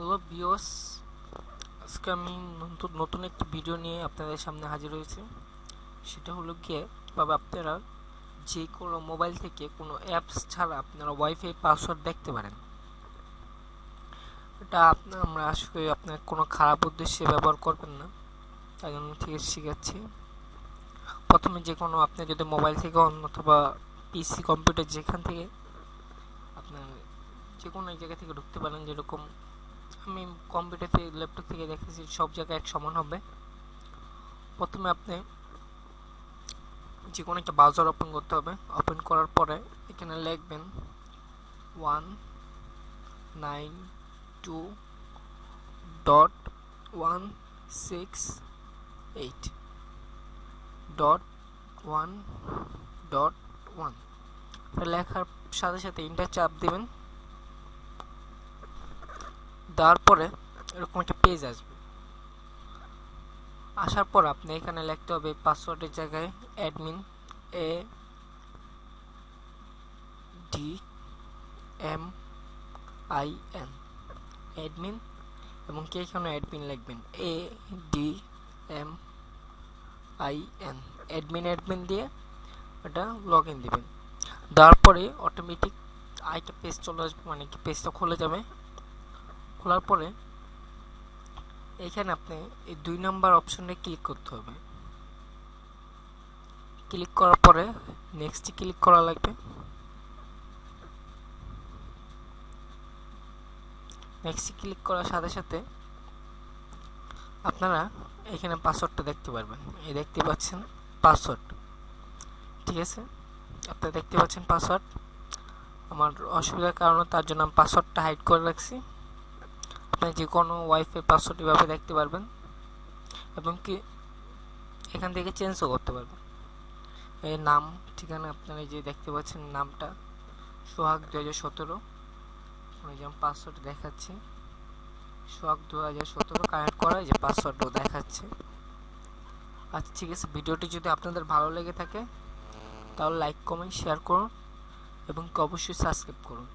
Hello viewers, আজকে আমি নতুন একটি ভিডিও নিয়ে আপনাদের সামনে হাজির হয়েছি। সেটা হলো গিয়ে তবে আপনারা যে কোনো মোবাইল থেকে কোনো অ্যাপস ছাড়া আপনারা ওয়াইফাই পাসওয়ার্ড দেখতে পারেন। এটা আমরা আশা করি আপনার কোনো খারাপ উদ্দেশ্যে ব্যবহার করবেন না, তাই জন্য থেকে শিখাচ্ছি। প্রথমে যে কোনো আপনি যদি মোবাইল থেকে অথবা পিসি কম্পিউটার যেখান থেকে আপনার যে কোনো এক জায়গা থেকে ঢুকতে পারেন, যেরকম আমি কম্পিউটার থেকে ল্যাপটপ থেকে দেখেছি সব জায়গায় এক সমান হবে। প্রথমে আপনি যে কোনো একটা ব্রাউজার ওপেন করতে হবে। ওপেন করার পরে এখানে লিখবেন 192.168.1.1 লেখার সাথে সাথে ইন্টার চাপ দিবেন। দেওয়ার পরে এরকম একটা পেজ আসবে। আসার পর আপনি এখানে লিখতে হবে পাসওয়ার্ডের জায়গায় অ্যাডমিন ADMIN অ্যাডমিন, এবং কি এখানে অ্যাডমিন লিখবেন ADMIN অ্যাডমিন দিয়ে এটা লগ ইন দিবেন। দেওয়ার পরে অটোমেটিক আরেকটা পেজ চলে আসবে, মানে কি পেজটা খুলে যাবে। খোলার পরে এখানে আপনি এই 2 নাম্বার অপশনে ক্লিক করতে হবে। ক্লিক করার পরে নেক্সট ক্লিক করা লাগবে। নেক্সট ক্লিক করার সাথে সাথে আপনারা এখানে পাসওয়ার্ডটা দেখতে পারবেন। এই দেখতে পাচ্ছেন পাসওয়ার্ড, ঠিক আছে। আপনারা দেখতে পাচ্ছেন পাসওয়ার্ড। আমার অসুবিধার কারণে তার জন্য আমি পাসওয়ার্ডটা হাইড করে রাখছি। আপনি যে কোনো ওয়াইফাই পাসওয়ার্ড এভাবে দেখতে পারবেন, এবং কি এখান থেকে চেঞ্জও করতে পারবেন। এই নাম ঠিকানা আপনারা যে দেখতে পাচ্ছেন নামটা সোহাগ 2017, যেমন পাসওয়ার্ড দেখাচ্ছে সোহাগ 2017 কানেক্ট করা, যে পাসওয়ার্ডও দেখাচ্ছে। আচ্ছা ঠিক আছে, ভিডিওটি যদি আপনাদের ভালো লেগে থাকে তাহলে লাইক কমেন্ট শেয়ার করুন এবং অবশ্যই সাবস্ক্রাইব করুন।